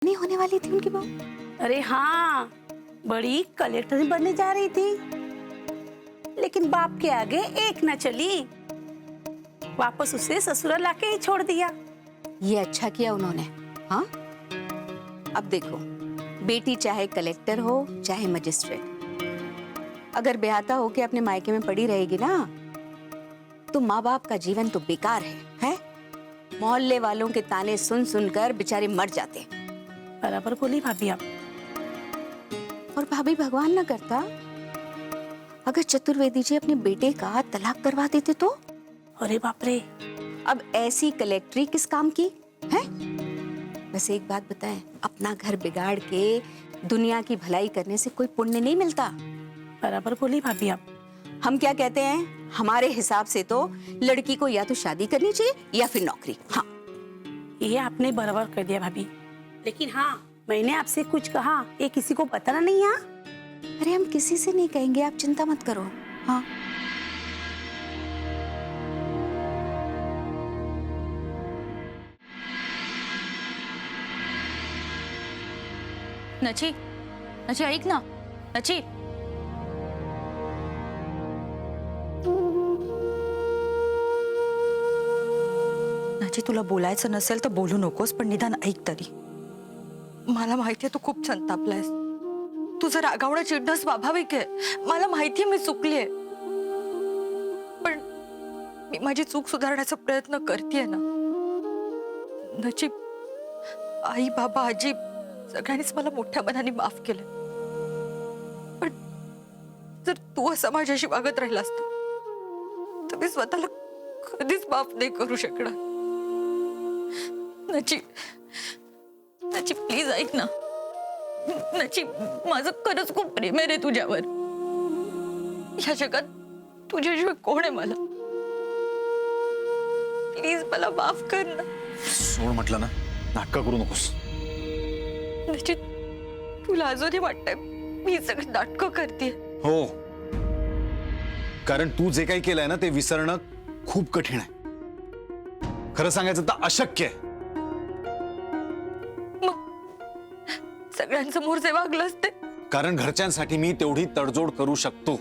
नहीं होने वाली थी उनकी बहू। अरे हाँ, बड़ी कलेक्टर बनने जा रही थी, लेकिन बाप के आगे एक न चली, वापस उसे ससुराल लाके ही छोड़ दिया। ये अच्छा किया उन्होंने। हाँ, अब देखो, बेटी चाहे कलेक्टर हो चाहे मजिस्ट्रेट, अगर ब्याहता हो के अपने मायके में पड़ी रहेगी ना, तो माँ बाप का जीवन तो बेकार है? मोहल्ले वालों के ताने सुन सुनकर बेचारे मर जाते। बराबर बोली भाभी आप। और भाभी, भगवान ना करता अगर चतुर्वेदी जी अपने बेटे का तलाक करवा देते तो? अरे बाप रे। अब ऐसी कलेक्टरी किस काम की है? वैसे एक बात बताएं, अपना घर बिगाड़ के दुनिया की भलाई करने से कोई पुण्य नहीं मिलता। बराबर बोली भाभी आप। हम क्या कहते हैं, हमारे हिसाब से तो लड़की को या तो शादी करनी चाहिए या फिर नौकरी। हाँ, ये आपने बराबर कर दिया भाभी, लेकिन हाँ, मैंने आपसे कुछ कहा, ये किसी को बताना नहीं। हाँ, अरे हम किसी से नहीं कहेंगे, आप चिंता मत करो। हाँ, नची, नची ऐक ना, नची. नची, तुला बोलायचं नसेल तर बोलू नकोस, पण निदान ऐक तरी. मला माहितीये तू खूप संतापलायस. तुझं रागावणं चिडणं स्वाभाविक आहे. मला माहितीये मी चुकलीये, पण मी माझी चूक सुधारण्याचा प्रयत्न करतेय ना. नची, आई बाबा आजी सगळ्यांनीच मला मोठ्या मनाने माफ केलं, पण जर तू असं माझ्याशी वागत राहिलास तर मी स्वतःला कधीच माफ नाही करू शकणार. नची, नची प्लीज ऐक ना. नची, माझं खरंच खूप प्रेम आहे रे तुझ्यावर. या जगात तुझ्याशिवाय कोण आहे मला? प्लीज मला माफ कर ना. सोड म्हटलं ना, नाटकं करू नकोस. नची, तुला अजूनही वाटतंय मी सगळं नाटकं करते? हो, कारण तू जे काही केलंय ना ते विसरणं खूप कठीण आहे. खरं सांगायचं तर अशक्य आहे. सगळ्यांसमोर जे वागलं असते, कारण घरच्यांसाठी मी तेवढी तडजोड करू शकतो,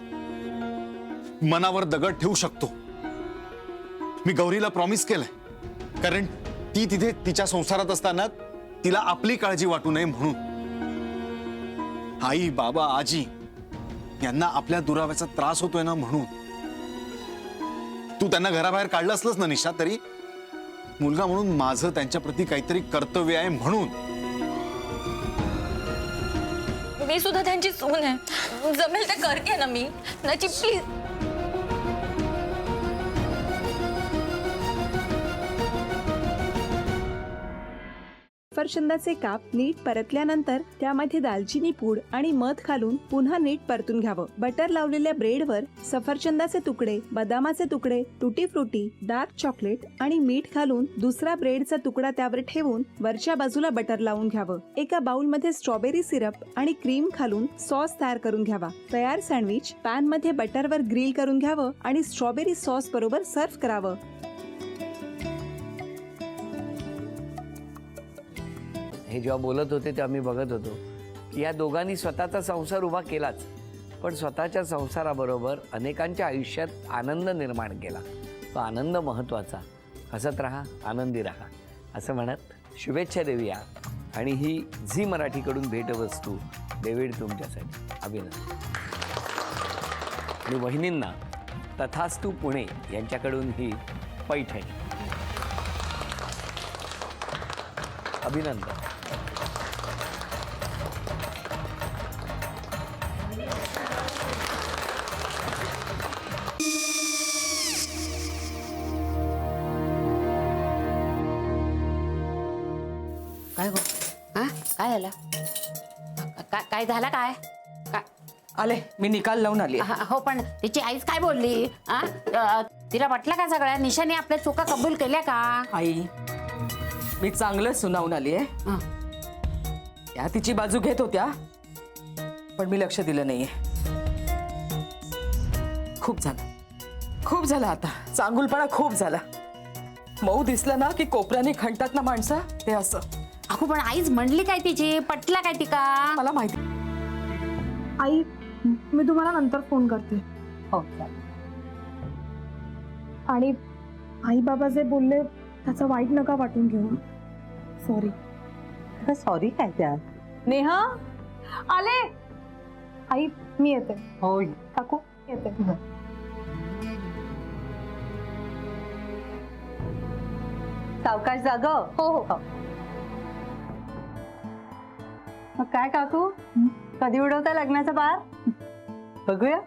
मनावर दगड ठेवू शकतो. मी गौरीला प्रॉमिस केलंय, कारण ती तिथे तिच्या संसारात असताना तिला आपली काळजी वाटू नये म्हणून. आई बाबा आजी यांना आपल्या दुराव्याचा त्रास होतोय ना म्हणून. तू त्यांना घराबाहेर काढलं असलंस ना निशा, तरी मुलगा म्हणून माझं त्यांच्या प्रती काहीतरी कर्तव्य आहे म्हणून. मी सुद्धा त्यांची सून आहे, जमेल ते करते ना मी. नची प्लीज. सफरचंदाचे काप नीट परतल्यानंतर त्यामध्ये दालचिनी पूड आणि मध घालून पुन्हा नीट परतून घ्यावं. बटर लावलेल्या ब्रेडवर सफरचंदाचे तुकडे, बदामाचे तुकडे, टुटी फ्रुटी, डार्क चॉकलेट आणि मीठ घालून दुसरा ब्रेडचा तुकडा त्यावर ठेवून वरच्या बाजूला बटर लावून घ्यावं. एका बाउलमध्ये स्ट्रॉबेरी सिरप आणि क्रीम घालून सॉस तयार करून घ्यावा. तयार सँडविच पॅन मध्ये बटरवर ग्रिल करून घ्यावं आणि स्ट्रॉबेरी सॉस बरोबर सर्व्ह करावं. हे जेव्हा बोलत होते तेव्हा मी बघत होतो की या दोघांनी स्वतःचा संसार उभा केलाच, पण स्वतःच्या संसाराबरोबर अनेकांच्या आयुष्यात आनंद निर्माण केला. तो आनंद महत्त्वाचा. हसत राहा, आनंदी राहा असं म्हणत शुभेच्छा देऊया. आणि ही झी मराठीकडून भेटवस्तू डेव्हिड तुमच्यासाठी. अभिनंदन. आणि वहिनींना तथास्तू पुणे यांच्याकडून ही पैठणी. अभिनंदन. काय हो? हा, काय झालं? काय झालं? काय आले, मी निकाल लावून आली. हो, पण तिची आईच काय बोलली? तिला वाटलं का सगळ्या निशाने आपल्या चुका कबूल केल्या का? आई, मी चांगलं सुनावून आली आहे. त्या तिची बाजू घेत होत्या, पण मी लक्ष दिलं नाहीये. खूप झालं आता. चांगुलपणा खूप झाला. मऊ दिसलं ना की कोपऱ्याने खणतात ना माणसं, ते असं. अगो पण आईच म्हणली काय तिची पटला काय तिका? मला माहिती. आई मी तुम्हाला नंतर फोन करते. हो आणि आई बाबा जे बोलले त्याचं वाईट नका वाटून घेऊ. सॉरी. सॉरी काय त्या? नेहा आले. आई मी येते. हो काकू येते. सावकाश जाग. हो हो. मग काय काकू, कधी उडवता लग्नाचा बार? बघूया.